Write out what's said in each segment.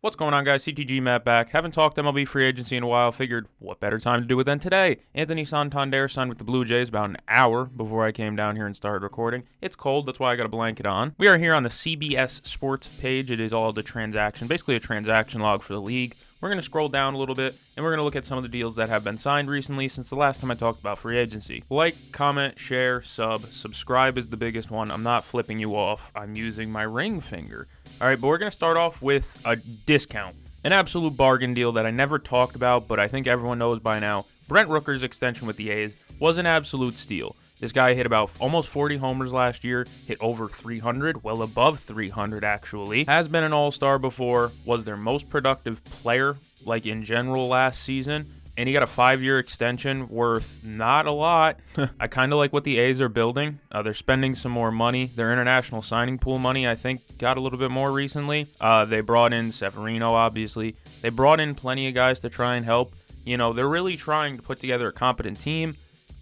What's going on, guys? CTG Matt back. Haven't talked MLB free agency in a while. Figured what better time to do it than today. Anthony Santander signed with the Blue Jays about an hour before I came down here and started recording. It's cold, that's why I got a blanket on. We are here on the CBS Sports page. It is all the transaction, basically a transaction log for the league. We're going to scroll down a little bit, and we're going to look at some of the deals that have been signed recently since the last time I talked about free agency. Like, comment, share, subscribe is the biggest one. I'm not flipping you off. I'm using my ring finger. All right, but we're going to start off with a discount. An absolute bargain deal that I never talked about, but I think everyone knows by now. Brent Rooker's extension with the A's was an absolute steal. This guy hit about almost 40 homers last year, hit over 300, well above 300 actually. Has been an all-star before, was their most productive player, like in general last season. And he got a 5-year extension worth not a lot. I kind of like what the A's are building. They're spending some more money. Their international signing pool money, I think, got a little bit more recently. They brought in Severino, obviously. They brought in plenty of guys to try and help. You know, they're really trying to put together a competent team.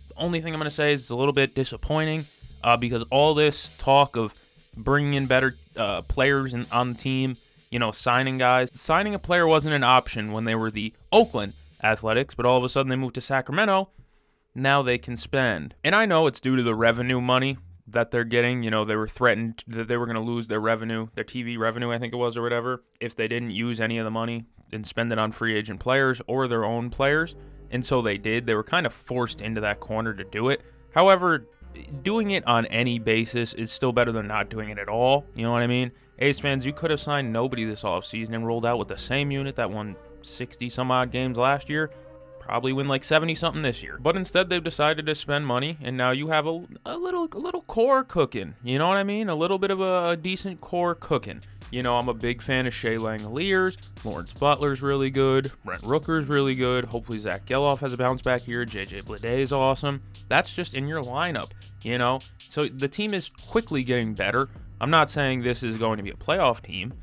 The only thing I'm going to say is it's a little bit disappointing because all this talk of bringing in better players on the team, you know, signing guys. Signing a player wasn't an option when they were the Oakland Athletics, but all of a sudden they moved to Sacramento. Now they can spend. And I know it's due to the revenue money that they're getting. You know, they were threatened that they were going to lose their revenue, their TV revenue, I think it was, or whatever, if they didn't use any of the money and spend it on free agent players or their own players. And so they did. They were kind of forced into that corner to do it. However, doing it on any basis is still better than not doing it at all. You know what I mean? A's fans, you could have signed nobody this offseason and rolled out with the same unit that won 60 some odd games last year, probably win like 70 something this year. But instead they've decided to spend money, and now you have a little core cooking. You know what I mean? A little bit of a decent core cooking. You know, I'm a big fan of Shea Langoliers. Lawrence Butler's really good. Brent Rooker's really good. Hopefully Zach Geloff has a bounce back here. JJ Bleday is awesome. That's just in your lineup, you know? So the team is quickly getting better. I'm not saying this is going to be a playoff team.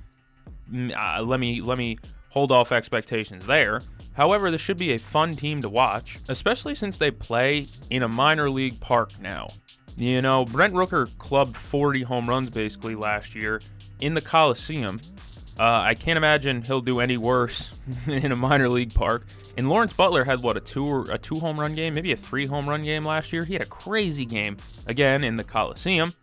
Let me hold off expectations there. However, this should be a fun team to watch, especially since they play in a minor league park now. You know, Brent Rooker clubbed 40 home runs basically last year in the Coliseum. I can't imagine he'll do any worse in a minor league park. And Lawrence Butler had, a two home run game, maybe a 3 home run game last year. He had a crazy game, again, in the Coliseum.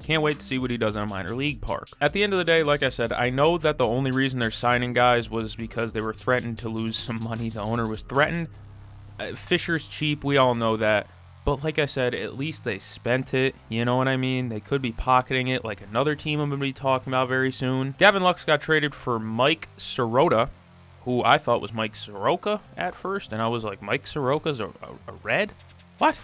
Can't wait to see what he does in a minor league park. At the end of the day, like I said, I know that the only reason they're signing guys was because they were threatened to lose some money. The owner was threatened. Fisher's cheap, we all know that. But like I said, at least they spent it. You know what I mean? They could be pocketing it like another team I'm going to be talking about very soon. Gavin Lux got traded for Mike Sirota, who I thought was Mike Soroka at first. And I was like, Mike Soroka's a Red? What?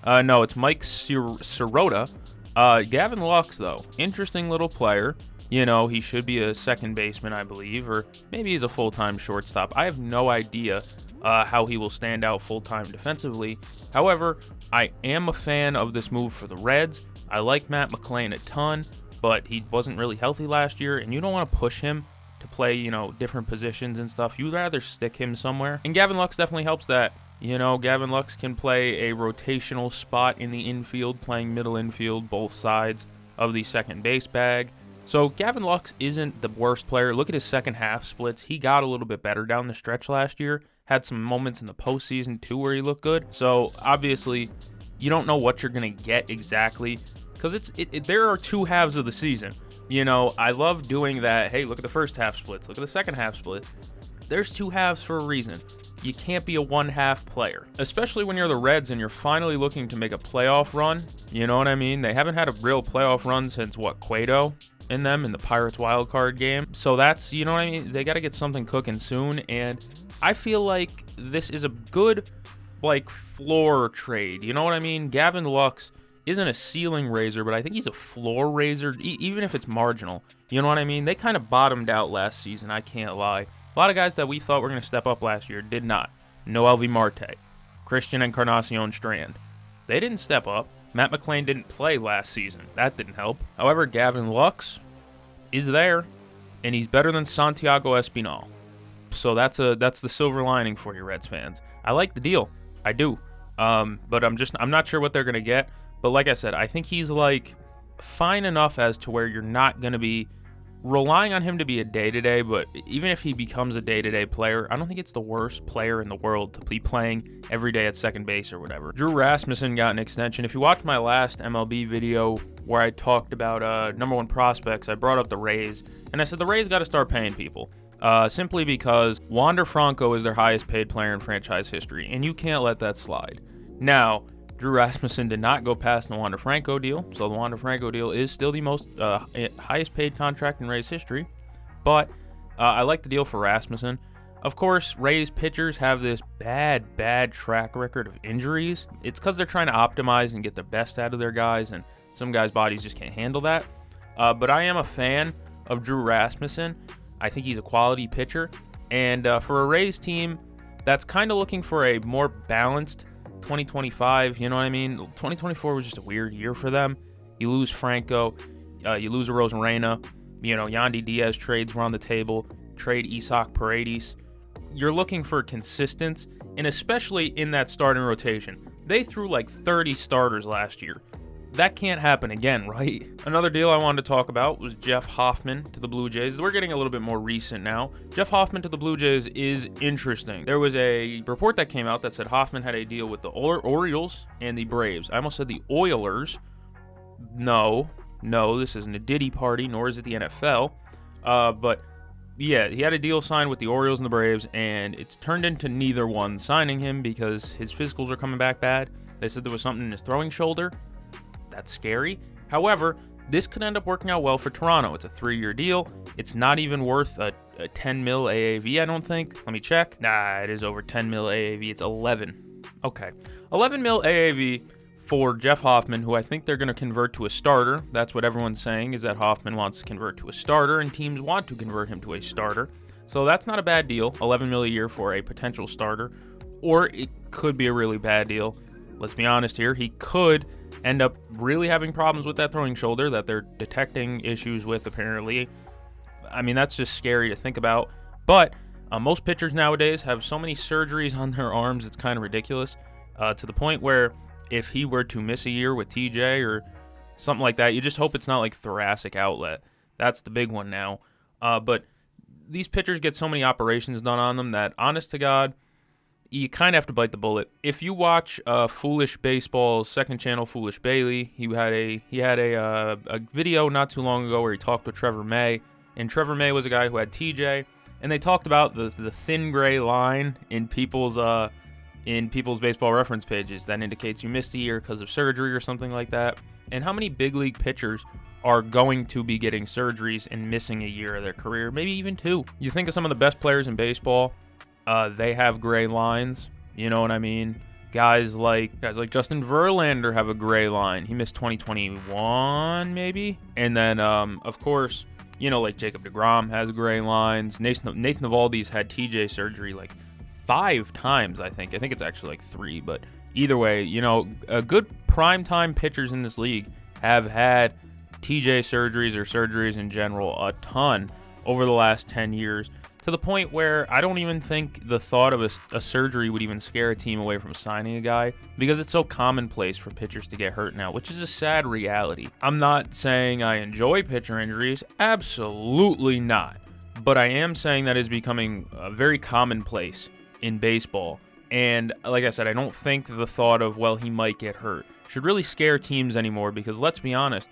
No, it's Mike Sirota. Gavin Lux, though, interesting little player. You know, he should be a second baseman, I believe, or maybe he's a full-time shortstop. I have no idea how he will stand out full-time defensively. However, I am a fan of this move for the Reds. I like Matt McClain a ton, but he wasn't really healthy last year, and you don't want to push him to play, you know, different positions and stuff. You'd rather stick him somewhere, and Gavin Lux definitely helps that. You know, Gavin Lux can play a rotational spot in the infield, playing middle infield, both sides of the second base bag. So Gavin Lux isn't the worst player. Look at his second half splits. He got a little bit better down the stretch last year. Had some moments in the postseason, too, where he looked good. So, obviously, you don't know what you're going to get exactly, because there are 2 halves of the season. You know, I love doing that. Hey, look at the first half splits. Look at the second half splits. There's 2 halves for a reason. You can't be a one-half player, especially when you're the Reds and you're finally looking to make a playoff run. You know what I mean? They haven't had a real playoff run since, Cueto in the Pirates wild card game. So that's, you know what I mean? They got to get something cooking soon, and I feel like this is a good, floor trade. You know what I mean? Gavin Lux isn't a ceiling raiser, but I think he's a floor raiser, even if it's marginal. You know what I mean? They kind of bottomed out last season, I can't lie. A lot of guys that we thought were going to step up last year did not. Noel V. Marte, Christian Encarnacion Strand. They didn't step up. Matt McClain didn't play last season. That didn't help. However, Gavin Lux is there, and he's better than Santiago Espinal. So that's the silver lining for you, Reds fans. I like the deal. I do. But I'm not sure what they're going to get. But like I said, I think he's fine enough as to where you're not going to be relying on him to be a day-to-day, but even if he becomes a day-to-day player, I don't think it's the worst player in the world to be playing every day at second base or whatever. Drew Rasmussen got an extension. If you watch my last MLB video where I talked about number one prospects, I brought up the Rays, and I said the Rays got to start paying people. Simply because Wander Franco is their highest paid player in franchise history, and you can't let that slide. Now, Drew Rasmussen did not go past the Wander Franco deal, so the Wander Franco deal is still the most highest paid contract in Rays history, but I like the deal for Rasmussen. Of course, Rays pitchers have this bad track record of injuries. It's because they're trying to optimize and get the best out of their guys, and some guys' bodies just can't handle that. But I am a fan of Drew Rasmussen. I think he's a quality pitcher, and for a Rays team that's kind of looking for a more balanced 2025, you know what I mean? 2024 was just a weird year for them. You lose Franco, you lose Rosarena, Yandy Diaz trades were on the table, trade Isaac Paredes. You're looking for consistency, and especially in that starting rotation. They threw like 30 starters last year. That can't happen again, right? Another deal I wanted to talk about was Jeff Hoffman to the Blue Jays. We're getting a little bit more recent now. Jeff Hoffman to the Blue Jays is interesting. There was a report that came out that said Hoffman had a deal with the Orioles and the Braves. I almost said the Oilers. No, this isn't a Diddy party, nor is it the NFL. But yeah, he had a deal signed with the Orioles and the Braves, and it's turned into neither one signing him because his physicals are coming back bad. They said there was something in his throwing shoulder. That's scary. However, this could end up working out well for Toronto. It's a 3-year deal. It's not even worth a 10 mil AAV, I don't think. Let me check. Nah, it is over 10 mil AAV. It's 11. Okay. 11 mil AAV for Jeff Hoffman, who I think they're going to convert to a starter. That's what everyone's saying, is that Hoffman wants to convert to a starter, and teams want to convert him to a starter. So that's not a bad deal. 11 mil a year for a potential starter. Or it could be a really bad deal. Let's be honest here. He could end up really having problems with that throwing shoulder that they're detecting issues with, apparently. I mean, that's just scary to think about. But most pitchers nowadays have so many surgeries on their arms, it's kind of ridiculous, to the point where if he were to miss a year with TJ or something like that, you just hope it's not like thoracic outlet. That's the big one now. But these pitchers get so many operations done on them that, honest to God, you kind of have to bite the bullet. If you watch Foolish Baseball's second channel, Foolish Bailey, he had a video not too long ago where he talked with Trevor May, and Trevor May was a guy who had TJ, and they talked about the thin gray line in people's baseball reference pages that indicates you missed a year because of surgery or something like that, and how many big league pitchers are going to be getting surgeries and missing a year of their career, maybe even 2. You think of some of the best players in baseball. They have gray lines, you know what I mean? Guys like Justin Verlander have a gray line. He missed 2021, maybe. And then, of course, like Jacob DeGrom has gray lines. Nathan Eovaldi's had TJ surgery like 5 times, I think. I think it's actually like 3, but either way, a good primetime pitchers in this league have had TJ surgeries or surgeries in general a ton over the last 10 years. To the point where I don't even think the thought of a surgery would even scare a team away from signing a guy, because it's so commonplace for pitchers to get hurt now, which is a sad reality. I'm not saying I enjoy pitcher injuries, absolutely not, but I am saying that is becoming very commonplace in baseball. And like I said, I don't think the thought of, well, he might get hurt should really scare teams anymore, because let's be honest,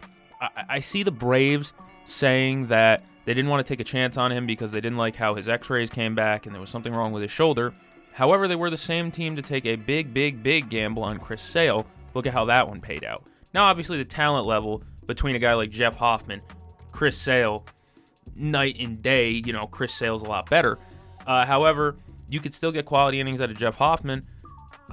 I see the Braves saying that they didn't want to take a chance on him because they didn't like how his x-rays came back and there was something wrong with his shoulder. However, they were the same team to take a big gamble on Chris Sale. Look at how that one paid out. Now, obviously, the talent level between a guy like Jeff Hoffman, Chris Sale, night and day, Chris Sale's a lot better. However, you could still get quality innings out of Jeff Hoffman.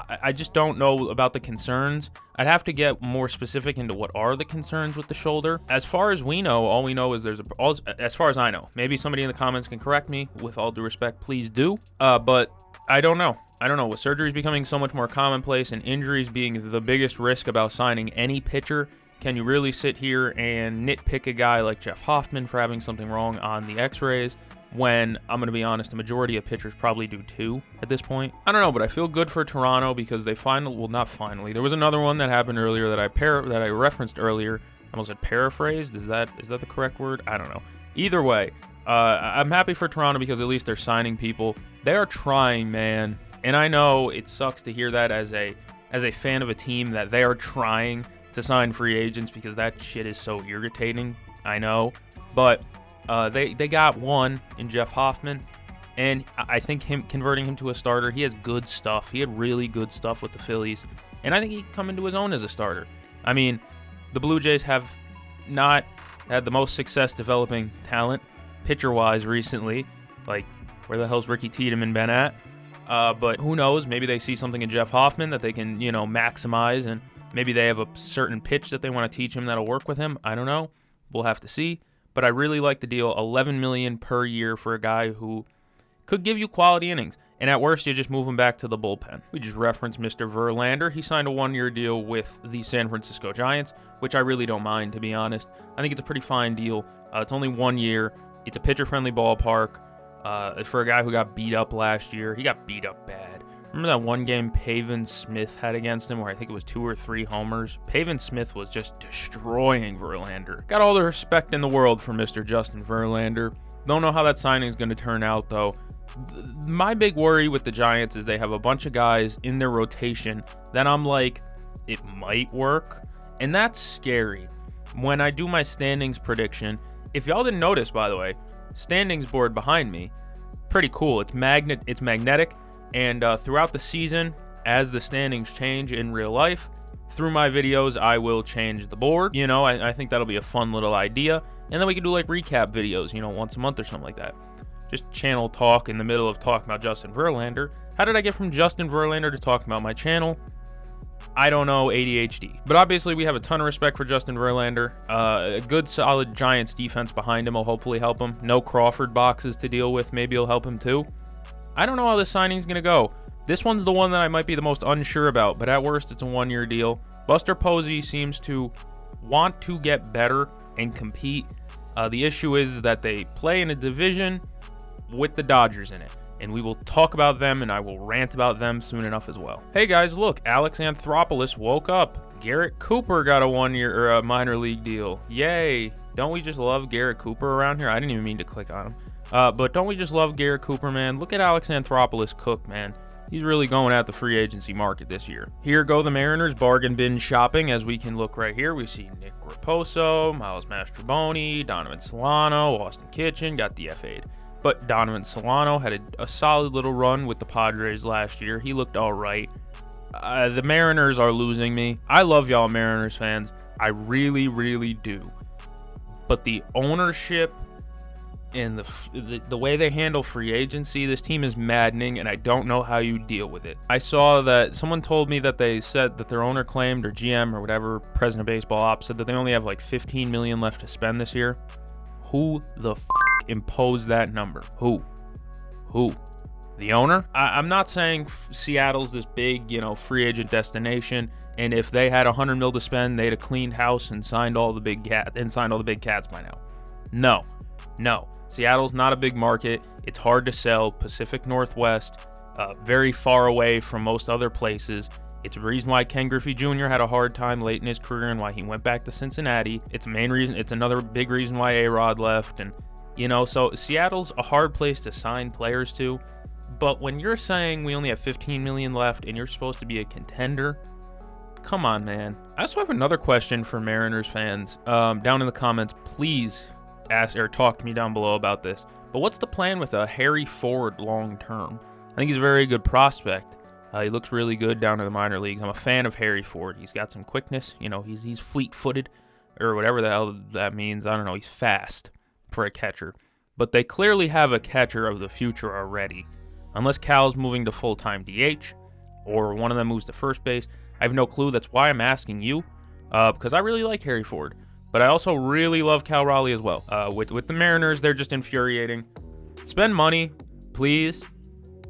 I just don't know about the concerns. I'd have to get more specific into what are the concerns with the shoulder. As far as we know, all we know is as far as I know. Maybe somebody in the comments can correct me. With all due respect, please do. But I don't know. With surgeries becoming so much more commonplace and injuries being the biggest risk about signing any pitcher, can you really sit here and nitpick a guy like Jeff Hoffman for having something wrong on the x-rays? When, I'm going to be honest, the majority of pitchers probably do too at this point. I don't know, but I feel good for Toronto because they not finally. There was another one that happened earlier that I referenced earlier. I almost said paraphrased. Is that the correct word? I don't know. Either way, I'm happy for Toronto because at least they're signing people. They are trying, man. And I know it sucks to hear that as a fan of a team, that they are trying to sign free agents, because that shit is so irritating. I know. But they got one in Jeff Hoffman. And I think converting him to a starter, he has good stuff. He had really good stuff with the Phillies. And I think he can come into his own as a starter. I mean, the Blue Jays have not had the most success developing talent pitcher-wise recently. Like, where the hell's Ricky Tiedemann been at? But who knows? Maybe they see something in Jeff Hoffman that they can, maximize, and maybe they have a certain pitch that they want to teach him that'll work with him. I don't know. We'll have to see. But I really like the deal. $11 million per year for a guy who could give you quality innings. And at worst, you just move him back to the bullpen. We just referenced Mr. Verlander. He signed a one-year deal with the San Francisco Giants, which I really don't mind, to be honest. I think it's a pretty fine deal. It's only 1 year. It's a pitcher-friendly ballpark. For a guy who got beat up last year, he got beat up bad. Remember that one game Pavin Smith had against him where I think it was 2 or 3 homers? Pavin Smith was just destroying Verlander. Got all the respect in the world for Mr. Justin Verlander. Don't know how that signing is going to turn out, though. My big worry with the Giants is they have a bunch of guys in their rotation that I'm like, it might work. And that's scary. When I do my standings prediction, if y'all didn't notice, by the way, standings board behind me, pretty cool. It's magnetic, and throughout the season, as the standings change in real life, through my videos, I will change the board. I think that'll be a fun little idea. And then we can do like recap videos, once a month or something like that. Just channel talk in the middle of talking about Justin Verlander. How did I get from Justin Verlander to talking about my channel? I don't know, ADHD. But obviously, we have a ton of respect for Justin Verlander. A good, solid Giants defense behind him will hopefully help him. No Crawford boxes to deal with. Maybe it'll help him too. I don't know how this signing's going to go. This one's the one that I might be the most unsure about, but at worst, it's a one-year deal. Buster Posey seems to want to get better and compete. The issue is that they play in a division with the Dodgers in it, and we will talk about them, and I will rant about them soon enough as well. Hey guys, look, Alex Anthopoulos woke up. Garrett Cooper got a one-year or a minor league deal. Yay! Don't we just love Garrett Cooper around here? I didn't even mean to click on him, but don't we just love Garrett Cooper, man? Look at Alex Anthopoulos cook, man. He's really going at the free agency market this year. Here go the Mariners bargain bin shopping. As we can look right here, we see Nick Raposo, Miles Mastrobuoni, Donovan Solano, Austin Kitchen got DFA'd. But Donovan Solano had a solid little run with the Padres last year. He looked all right. The Mariners are losing me. I love y'all Mariners fans. I really, really do. But the ownership and the way they handle free agency, this team is maddening, and I don't know how you deal with it. I saw that someone told me that they said that their owner claimed, or GM or whatever, president of baseball ops, said that they only have like $15 million left to spend this year. Who the imposed that number? Who? The owner? I'm not saying Seattle's this big, free agent destination, and if they had $100 million to spend, they'd have cleaned house and signed all the big cats by now. No. Seattle's not a big market. It's hard to sell. Pacific Northwest, very far away from most other places. It's the reason why Ken Griffey Jr. had a hard time late in his career and why he went back to Cincinnati. It's the main reason. It's another big reason why A-Rod left. And, so Seattle's a hard place to sign players to. But when you're saying we only have $15 million left and you're supposed to be a contender, come on, man. I also have another question for Mariners fans. Down in the comments, please ask or talk to me down below about this. But what's the plan with Harry Ford long term? I think he's a very good prospect. He looks really good down in the minor leagues. I'm a fan of Harry Ford. He's got some quickness. He's fleet-footed or whatever the hell that means. I don't know. He's fast for a catcher. But they clearly have a catcher of the future already. Unless Cal's moving to full-time DH or one of them moves to first base, I have no clue. That's why I'm asking you, because I really like Harry Ford. But I also really love Cal Raleigh as well. With the Mariners, they're just infuriating. Spend money, please.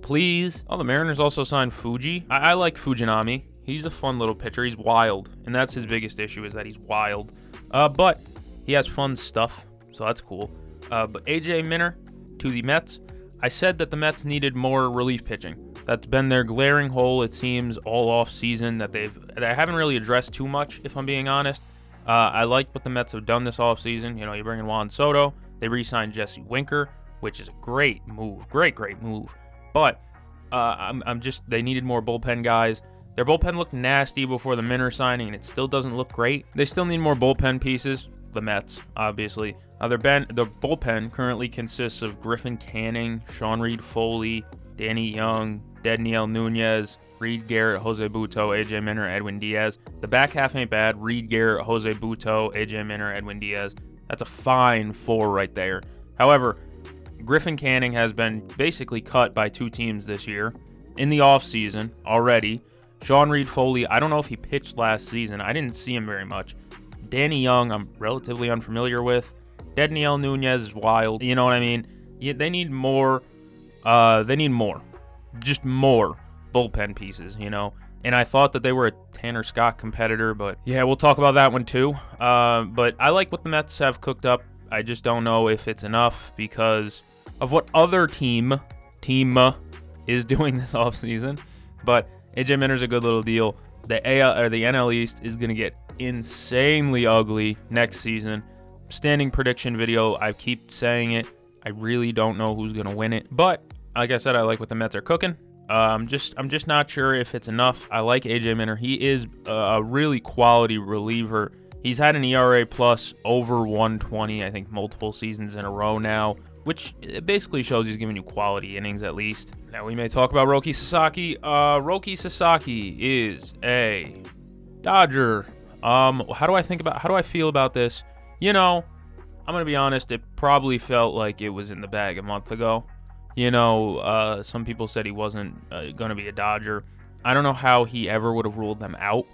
Oh, the Mariners also signed Fuji. I like Fujinami. He's a fun little pitcher. He's wild, and that's his biggest issue is that he's wild. But he has fun stuff, so that's cool. But AJ Minter to the Mets. I said that the Mets needed more relief pitching. That's been their glaring hole, it seems, all off season that they haven't really addressed too much, if I'm being honest. I like what the Mets have done this offseason. You bring in Juan Soto. They re-signed Jesse Winker, which is a great move. Great move. But they needed more bullpen guys. Their bullpen looked nasty before the Minner signing, and it still doesn't look great. They still need more bullpen pieces. The Mets, obviously. Their bullpen currently consists of Griffin Canning, Sean Reed-Foley, Danny Young, Dedniel Nunez, Reed Garrett, Jose Butto, AJ Minner, Edwin Diaz. The back half ain't bad. Reed Garrett, Jose Butto, AJ Minner, Edwin Diaz. That's a fine 4 right there. However, Griffin Canning has been basically cut by 2 teams this year in the offseason already. Sean Reed-Foley, I don't know if he pitched last season. I didn't see him very much. Danny Young, I'm relatively unfamiliar with. Dedniel Nunez is wild. You know what I mean? Yeah, they need more. Just more bullpen pieces, you know? And I thought that they were a Tanner Scott competitor, but yeah, we'll talk about that one too. But I like what the Mets have cooked up. I just don't know if it's enough because of what other team is doing this offseason. But AJ Minner's a good little deal. The NL East is going to get insanely ugly next season. Standing prediction video, I keep saying it. I really don't know who's going to win it. But like I said, I like what the Mets are cooking. I'm just not sure if it's enough. I like AJ Minner. He is a really quality reliever. He's had an ERA plus over 120, I think, multiple seasons in a row now, which basically shows he's giving you quality innings at least. Now we may talk about Roki Sasaki. Roki Sasaki is a Dodger. How do I feel about this? You know, I'm going to be honest, it probably felt like it was in the bag a month ago. You know, some people said he wasn't going to be a Dodger. I don't know how he ever would have ruled them out.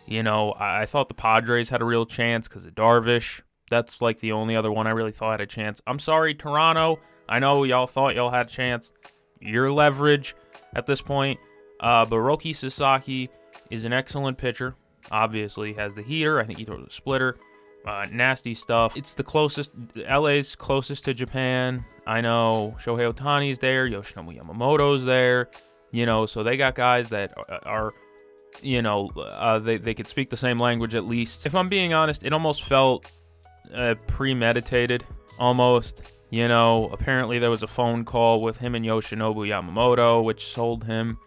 You know, I thought the Padres had a real chance because of Darvish. That's like the only other one I really thought had a chance. I'm sorry, Toronto. I know y'all thought y'all had a chance. You're leverage at this point. But Roki Sasaki is an excellent pitcher. Obviously, has the heater. I think he throws a splitter. Nasty stuff. It's the closest. LA's closest to Japan. I know Shohei Ohtani's there. Yoshinobu Yamamoto's there. You know, so they got guys that are you know, they could speak the same language at least. If I'm being honest, it almost felt premeditated, almost. You know, apparently there was a phone call with him and Yoshinobu Yamamoto, which sold him.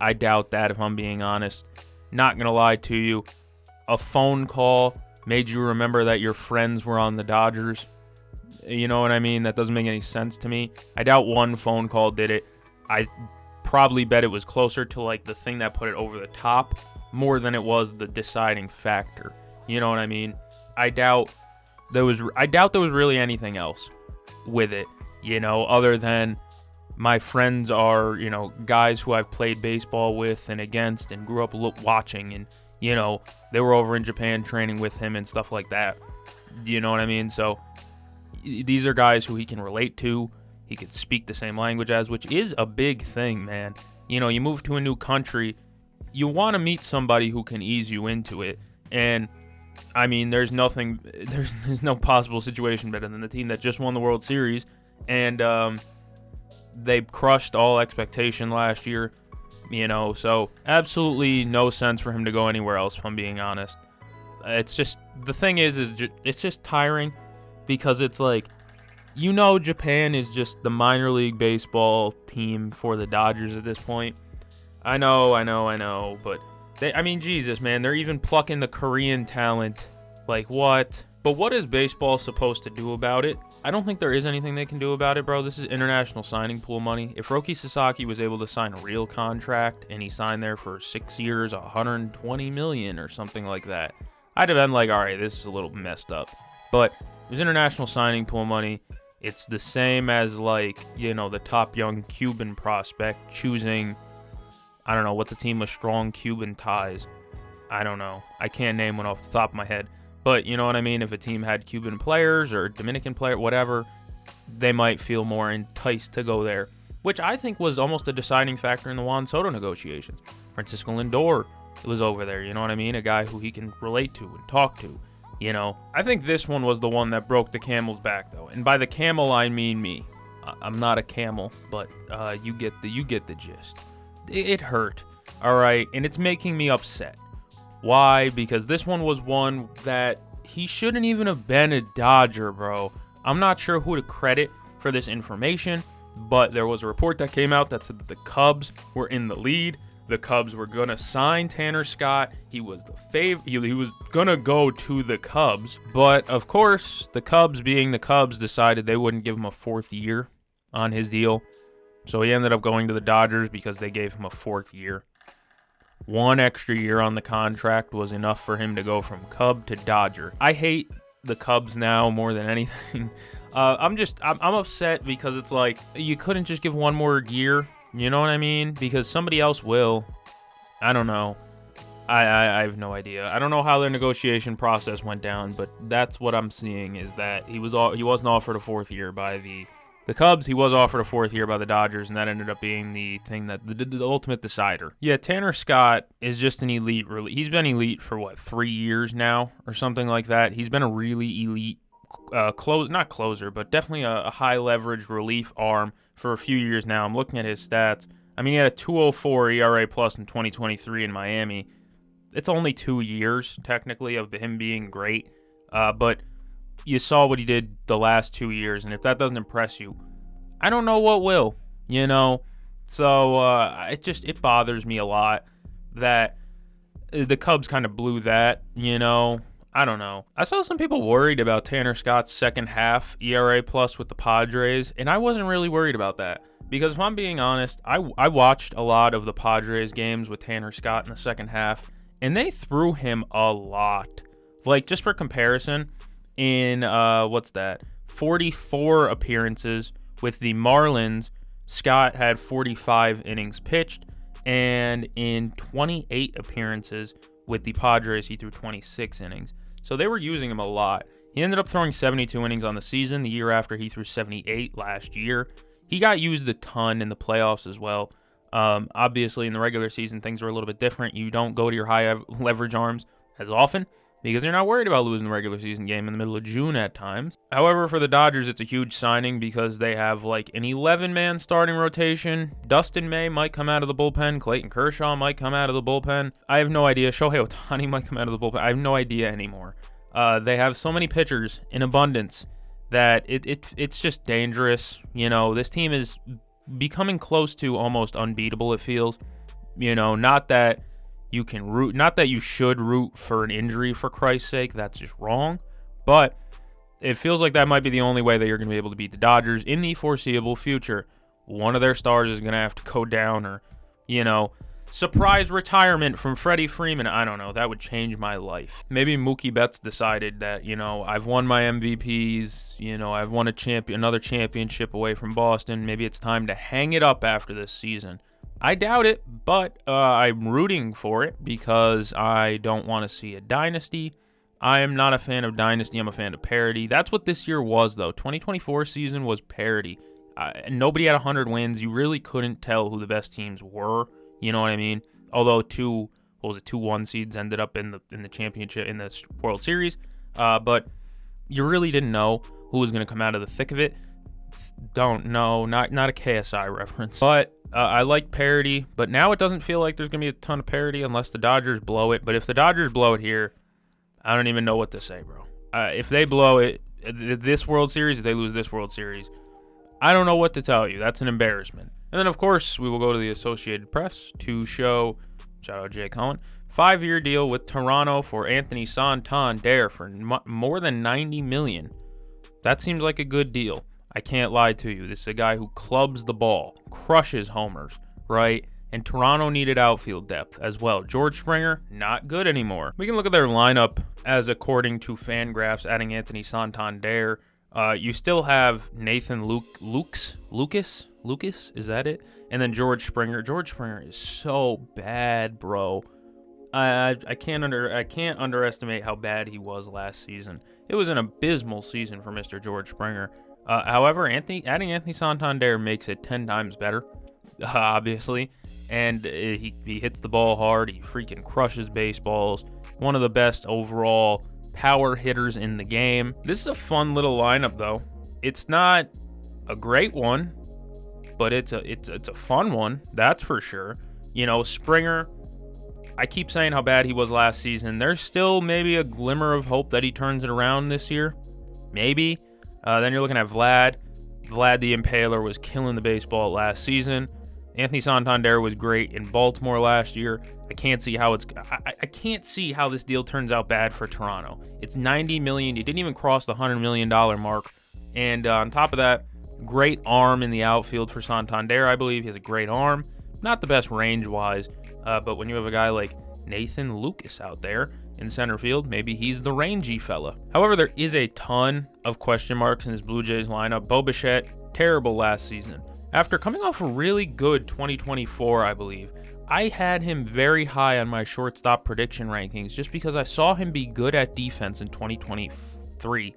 I doubt that, if I'm being honest. Not going to lie to you. A phone call made you remember that your friends were on the Dodgers. You know what I mean? That doesn't make any sense to me. I doubt one phone call did it. I probably bet it was closer to like the thing that put it over the top more than it was the deciding factor. You know what I mean? I doubt there was really anything else with it, you know, other than my friends are, you know, guys who I've played baseball with and against and grew up watching, and, you know, they were over in Japan training with him and stuff like that. You know what I mean? So these are guys who he can relate to. He could speak the same language as, which is a big thing, man. You know, you move to a new country, you want to meet somebody who can ease you into it. And I mean, there's no possible situation better than the team that just won the World Series, and they crushed all expectation last year, you know, so absolutely no sense for him to go anywhere else, if I'm being honest. It's just, the thing is it's just tiring, because it's like, you know, Japan is just the minor league baseball team for the Dodgers at this point. I know, but I mean, Jesus, man, they're even plucking the Korean talent. Like, what? But what is baseball supposed to do about it? I don't think there is anything they can do about it, bro. This is international signing pool money. If Roki Sasaki was able to sign a real contract and he signed there for 6 years, $120 million or something like that, I'd have been like, all right, this is a little messed up. But there's international signing pool money. It's the same as, like, you know, the top young Cuban prospect choosing, I don't know, what's a team with strong Cuban ties? I don't know. I can't name one off the top of my head. But you know what I mean? If a team had Cuban players or Dominican player, whatever, they might feel more enticed to go there, which I think was almost a deciding factor in the Juan Soto negotiations. Francisco Lindor was over there, you know what I mean? A guy who he can relate to and talk to, you know? I think this one was the one that broke the camel's back, though. And by the camel, I mean me. I'm not a camel, but you get the gist. It hurt, all right? And it's making me upset. Why? Because this one was one that he shouldn't even have been a Dodger, bro. I'm not sure who to credit for this information, but there was a report that came out that said that the Cubs were in the lead. The Cubs were going to sign Tanner Scott. He was the favorite. He was going to go to the Cubs. But, of course, the Cubs, being the Cubs, decided they wouldn't give him a 4th year on his deal. So he ended up going to the Dodgers because they gave him a 4th year. 1 extra year on the contract was enough for him to go from Cub to Dodger. I hate the Cubs now more than anything. I'm upset because it's like you couldn't just give 1 more year. You know what I mean? Because somebody else will. I don't know. I have no idea. I don't know how their negotiation process went down, but that's what I'm seeing is that he wasn't offered a 4th year by the Cubs. He was offered a 4th year by the Dodgers, and that ended up being the thing that the ultimate decider. Yeah, Tanner Scott is just an elite. He's been elite for 3 years now or something like that. He's been a really elite not closer, but definitely a high leverage relief arm for a few years now. I'm looking at his stats. I mean, he had a 2.04 ERA plus in 2023 in Miami. It's only 2 years, technically, of him being great. But you saw what he did the last 2 years, and if that doesn't impress you, I don't know what will, you know? So it bothers me a lot that the Cubs kind of blew that, you know? I don't know. I saw some people worried about Tanner Scott's second half ERA plus with the Padres, and I wasn't really worried about that. Because if I'm being honest, I watched a lot of the Padres games with Tanner Scott in the second half, and they threw him a lot. Like, just for comparison, in, 44 appearances with the Marlins, Scott had 45 innings pitched, and in 28 appearances with the Padres, he threw 26 innings. So they were using him a lot. He ended up throwing 72 innings on the season. The year after, he threw 78 last year. He got used a ton in the playoffs as well. Obviously, in the regular season, things were a little bit different. You don't go to your high leverage arms as often because you're not worried about losing the regular season game in the middle of June at times. However, for the Dodgers, it's a huge signing because they have like an 11-man starting rotation. Dustin May might come out of the bullpen. Clayton Kershaw might come out of the bullpen. I have no idea. Shohei Ohtani might come out of the bullpen. I have no idea anymore. They have so many pitchers in abundance that it's just dangerous. You know, this team is becoming close to almost unbeatable, it feels. You know, not that you should root for an injury, for Christ's sake. That's just wrong. But it feels like that might be the only way that you're going to be able to beat the Dodgers in the foreseeable future. One of their stars is going to have to go down or, you know, surprise retirement from Freddie Freeman. I don't know. That would change my life. Maybe Mookie Betts decided that, you know, I've won my MVPs. You know, I've won another championship away from Boston. Maybe it's time to hang it up after this season. I doubt it, but I'm rooting for it because I don't want to see a dynasty. I am not a fan of dynasty. I'm a fan of parity. That's what this year was, though. 2024 season was parity. Nobody had 100 wins. You really couldn't tell who the best teams were. You know what I mean? Although 2 1 seeds ended up in the championship, in the World Series. But you really didn't know who was going to come out of the thick of it. Don't know. Not a KSI reference. But I like parity, but now it doesn't feel like there's going to be a ton of parity unless the Dodgers blow it. But if the Dodgers blow it here, I don't even know what to say, bro. If they blow it, this World Series, if they lose this World Series, I don't know what to tell you. That's an embarrassment. And then, of course, we will go to the Associated Press to show, shout out Jay Cohen, 5-year deal with Toronto for Anthony Santander for more than $90 million. That seems like a good deal. I can't lie to you. This is a guy who clubs the ball, crushes homers, right? And Toronto needed outfield depth as well. George Springer, not good anymore. We can look at their lineup as according to Fangraphs, adding Anthony Santander. You still have Nathan Lucas, is that it? And then George Springer. George Springer is so bad, bro. I can't underestimate how bad he was last season. It was an abysmal season for Mr. George Springer. However, adding Anthony Santander makes it 10 times better, obviously. And he hits the ball hard. He freaking crushes baseballs. One of the best overall power hitters in the game. This is a fun little lineup, though. It's not a great one, but it's a fun one. That's for sure. You know, Springer, I keep saying how bad he was last season. There's still maybe a glimmer of hope that he turns it around this year. Maybe. Then you're looking at Vlad. Vlad the Impaler was killing the baseball last season. Anthony Santander was great in Baltimore last year. I can't see how I can't see how this deal turns out bad for Toronto. It's $90 million. You didn't even cross the $100 million mark. And on top of that, great arm in the outfield for Santander, I believe. He has a great arm. Not the best range-wise, but when you have a guy like Nathan Lucas out there in center field, maybe he's the rangy fella. However, there is a ton of question marks in his Blue Jays lineup. Bo Bichette, terrible last season. After coming off a really good 2024, I believe, I had him very high on my shortstop prediction rankings just because I saw him be good at defense in 2023.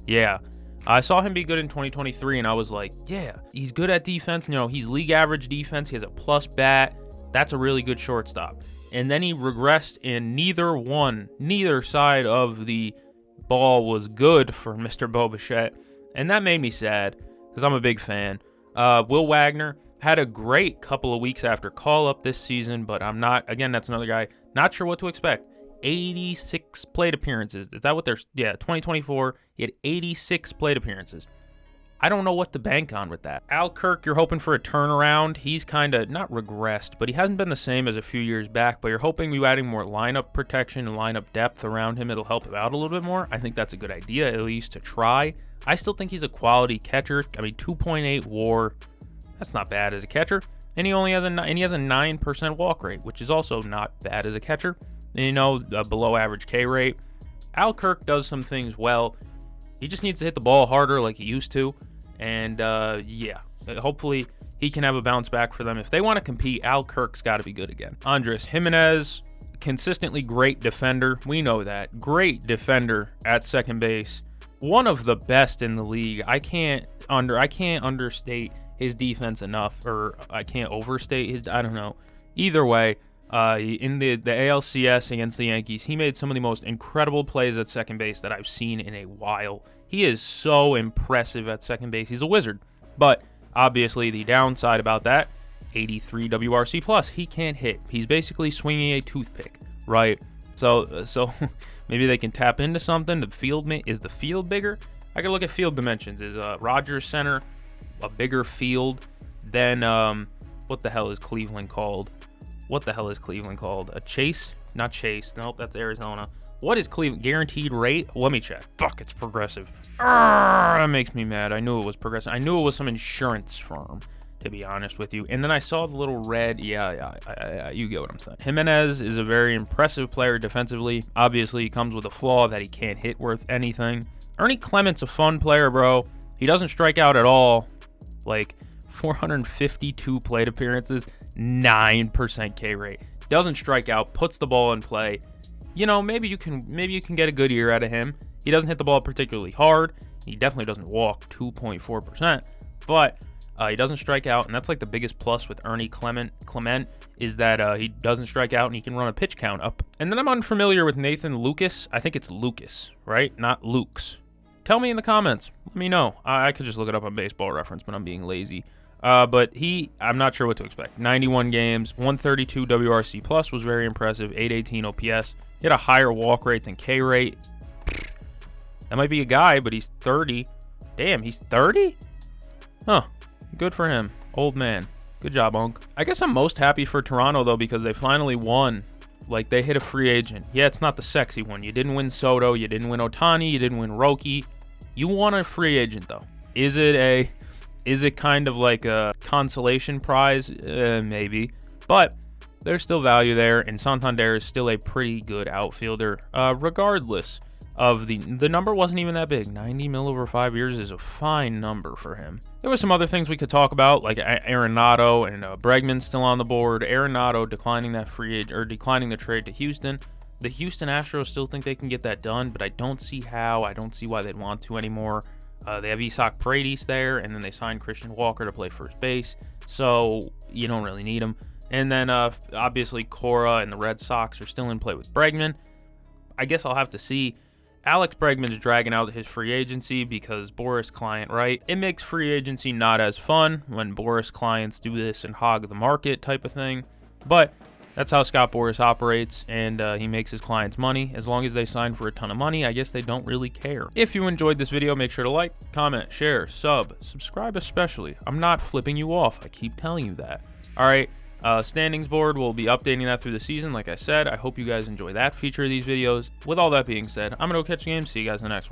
Yeah, I saw him be good in 2023, and I was like, yeah, he's good at defense. You know, he's league average defense. He has a plus bat. That's a really good shortstop. And then he regressed in neither side of the ball was good for Mr. Bo Bichette. And that made me sad because I'm a big fan. Will Wagner had a great couple of weeks after call-up this season, but I'm not, again, that's another guy, not sure what to expect. 86 plate appearances. Is that what they're, 2024, he had 86 plate appearances. I don't know what to bank on with that. Al Kirk, you're hoping for a turnaround. He's kind of, not regressed, but he hasn't been the same as a few years back, but you're hoping you adding more lineup protection and lineup depth around him, it'll help him out a little bit more. I think that's a good idea, at least to try. I still think he's a quality catcher. I mean, 2.8 WAR, that's not bad as a catcher. And he only has a 9% walk rate, which is also not bad as a catcher. And, you know, a below average K rate. Al Kirk does some things well. He just needs to hit the ball harder like he used to. And, hopefully he can have a bounce back for them. If they want to compete, Al Kirk's got to be good again. Andres Jimenez, consistently great defender. We know that. Great defender at second base. One of the best in the league. I can't understate his defense enough, or I can't overstate his, I don't know. Either way, in the ALCS against the Yankees, he made some of the most incredible plays at second base that I've seen in a while. He is so impressive at second base. He's a wizard. But obviously the downside about that, 83 WRC plus. He can't hit. He's basically swinging a toothpick, right? So maybe they can tap into something. Is the field bigger? I can look at field dimensions. Is Rogers Center a bigger field than what the hell is Cleveland called? A Chase? Not Chase. Nope, that's Arizona. What is Cleveland? Guaranteed rate? Let me check. Fuck, it's Progressive. That makes me mad. I knew it was Progressive. I knew it was some insurance firm, to be honest with you. And then I saw the little red. Yeah, you get what I'm saying. Jimenez is a very impressive player defensively. Obviously, he comes with a flaw that he can't hit worth anything. Ernie Clement's a fun player, bro. He doesn't strike out at all. Like, 452 plate appearances, 9% K rate. Doesn't strike out, puts the ball in play. You know, maybe you can get a good year out of him. He doesn't hit the ball particularly hard. He definitely doesn't walk, 2.4%. But he doesn't strike out, and that's like the biggest plus with Ernie Clement is that he doesn't strike out and he can run a pitch count up. And then I'm unfamiliar with Nathan Lucas. I think it's Lucas, right? Not Lukes. Tell me in the comments. Let me know. I could just look it up on Baseball Reference, but I'm being lazy. But I'm not sure what to expect. 91 games, 132 WRC plus was very impressive, 818 OPS. He had a higher walk rate than K rate. That might be a guy, but he's 30. Damn, he's 30? Huh. Good for him. Old man. Good job, Unc. I guess I'm most happy for Toronto, though, because they finally won. Like, they hit a free agent. Yeah, it's not the sexy one. You didn't win Soto. You didn't win Ohtani. You didn't win Roki. You won a free agent, though. Is it kind of like a consolation prize? Maybe. But there's still value there, and Santander is still a pretty good outfielder, regardless of the number wasn't even that big. 90 mil over 5 years is a fine number for him. There were some other things we could talk about, like Arenado and Bregman still on the board. Arenado declining the trade to Houston. The Houston Astros still think they can get that done, but I don't see how. I don't see why they'd want to anymore. They have Isaac Paredes there, and then they signed Christian Walker to play first base, so you don't really need him. And then, obviously, Cora and the Red Sox are still in play with Bregman. I guess I'll have to see. Alex Bregman's dragging out his free agency because Boris Client, right? It makes free agency not as fun when Boris clients do this and hog the market type of thing. But That's how Scott Boras operates, and he makes his clients money. As long as they sign for a ton of money, I guess they don't really care. If you enjoyed this video, make sure to like, comment, share, subscribe especially. I'm not flipping you off. I keep telling you that. All right, standings board, we'll be updating that through the season. Like I said, I hope you guys enjoy that feature of these videos. With all that being said, I'm going to go catch the game. See you guys in the next one.